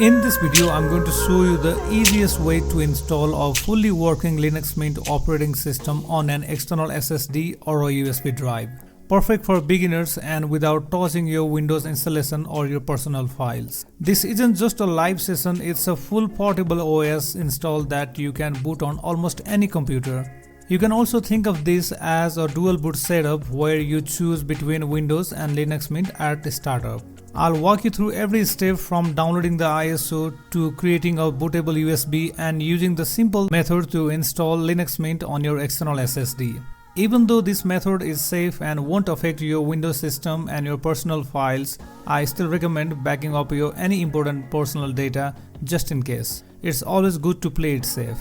In this video, I'm going to show you the easiest way to install a fully working Linux Mint operating system on an external SSD or a USB drive. Perfect for beginners and without touching your Windows installation or your personal files. This isn't just a live session, it's a full portable OS install that you can boot on almost any computer. You can also think of this as a dual boot setup where you choose between Windows and Linux Mint at the startup. I'll walk you through every step from downloading the ISO to creating a bootable USB and using the simple method to install Linux Mint on your external SSD. Even though this method is safe and won't affect your Windows system and your personal files, I still recommend backing up your any important personal data just in case. It's always good to play it safe.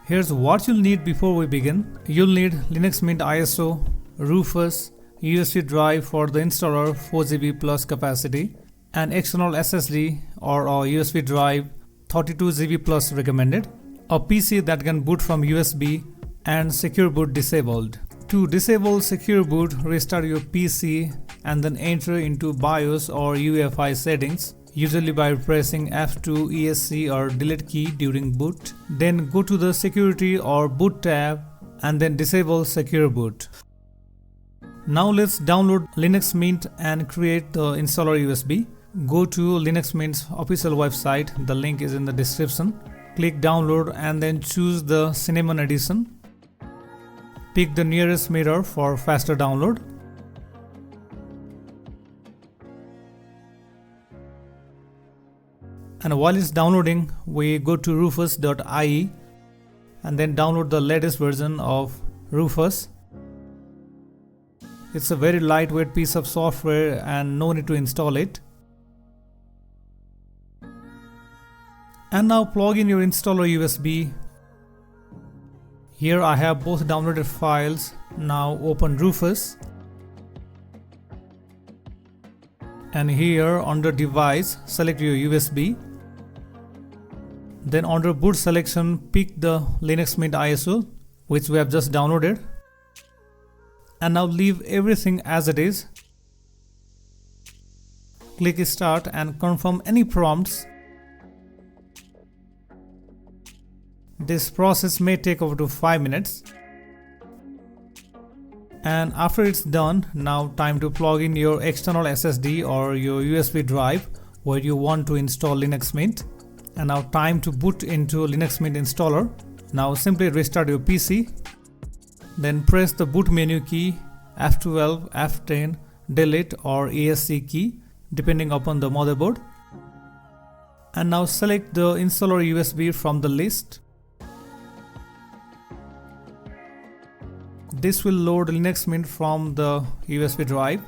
Here's what you'll need before we begin. You'll need Linux Mint ISO, Fufus, USB drive for the installer 4GB plus capacity, an external SSD or a USB drive 32GB plus recommended, a PC that can boot from USB, and secure boot disabled. To disable secure boot, restart your PC and then enter into BIOS or UEFI settings, usually by pressing F2, ESC or delete key during boot. Then go to the security or boot tab and then disable secure boot. Now let's download Linux Mint and create the installer USB. Go to Linux Mint's official website, the link is in the description. Click download and then choose the Cinnamon edition. Pick the nearest mirror for faster download. And while it's downloading, we go to rufus.ie and then download the latest version of Fufus. It's a very lightweight piece of software and no need to install it. And now plug in your installer USB. Here I have both downloaded files. Now open Fufus. And here under device, select your USB. Then under boot selection, pick the Linux Mint ISO, which we have just downloaded. And now leave everything as it is. Click start and confirm any prompts. This process may take up to 5 minutes. And after it's done, now time to plug in your external SSD or your USB drive where you want to install Linux Mint. And now time to boot into Linux Mint installer. Now simply restart your PC. Then press the boot menu key, F12, F10, delete or ESC key depending upon the motherboard. And now select the installer USB from the list. This will load Linux Mint from the USB drive.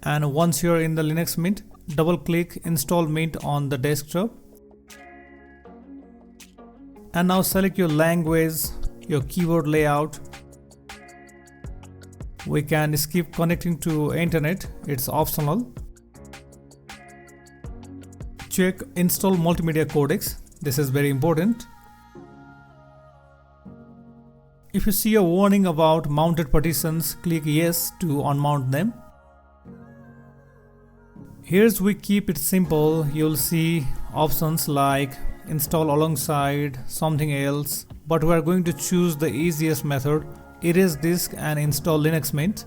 And once you're in the Linux Mint, double click install Mint on the desktop. And now select your language, your keyboard layout. We can skip connecting to internet, it's optional. Check install multimedia codecs, this is very important. If you see a warning about mounted partitions, click yes to unmount them. Here's we keep it simple. You'll see options like install alongside something else, but we are going to choose the easiest method, erase disk and install Linux Mint.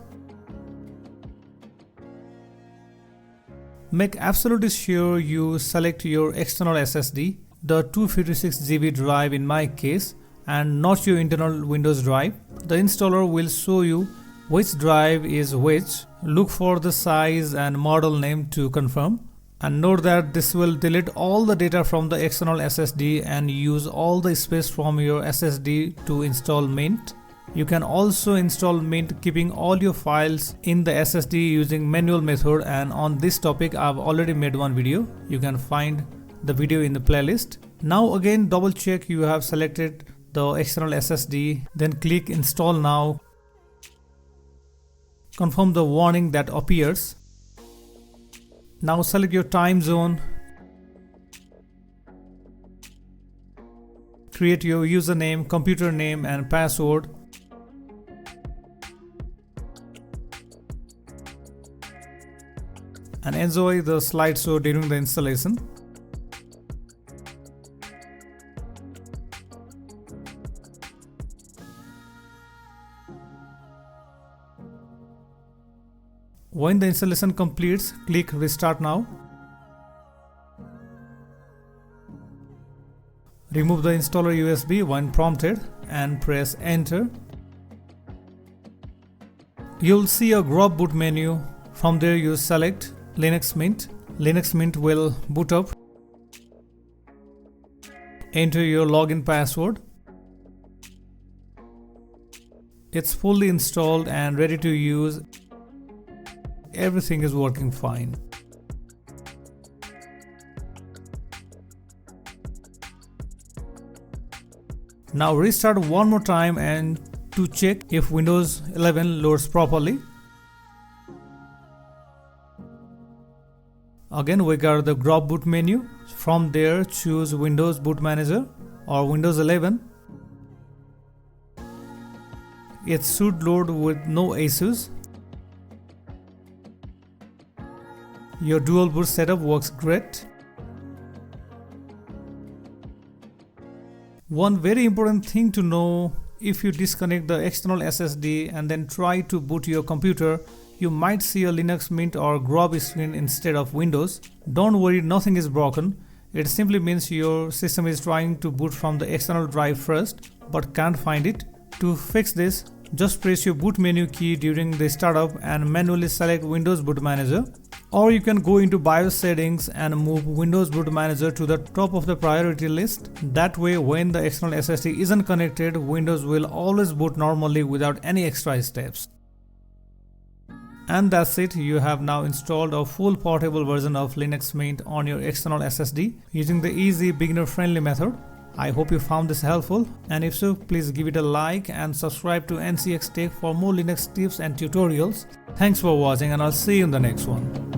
Make absolutely sure you select your external SSD, the 256GB drive in my case, and not your internal Windows drive. The installer will show you which drive is which. Look for the size and model name to confirm. And note that this will delete all the data from the external SSD and use all the space from your SSD to install Mint. You can also install Mint keeping all your files in the SSD using manual method, and on this topic I've already made one video. You can find the video in the playlist. Now again double check you have selected the external SSD, then click install now. Confirm the warning that appears. Now select your time zone. Create your username, computer name and password. and enjoy the slideshow during the installation. When the installation completes, click Restart Now. Remove the installer USB when prompted and press Enter. You'll see a Grub boot menu. From there you select Linux Mint. Linux Mint will boot up. Enter your login password. It's fully installed and ready to use. Everything is working fine. Now restart one more time and to check if Windows 11 loads properly. Again, we got the Grub boot menu. From there, choose Windows Boot Manager or Windows 11. It should load with no issues. Your dual boot setup works great. One very important thing to know, if you disconnect the external SSD and then try to boot your computer, you might see a Linux Mint or Grub screen instead of Windows. Don't worry, nothing is broken. It simply means your system is trying to boot from the external drive first but can't find it. To fix this, just press your boot menu key during the startup and manually select Windows Boot Manager. Or you can go into BIOS settings and move Windows Boot Manager to the top of the priority list. That way, when the external SSD isn't connected, Windows will always boot normally without any extra steps. And that's it, you have now installed a full portable version of Linux Mint on your external SSD using the easy beginner-friendly method. I hope you found this helpful, and if so, please give it a like and subscribe to NCX Tech for more Linux tips and tutorials. Thanks for watching, and I'll see you in the next one.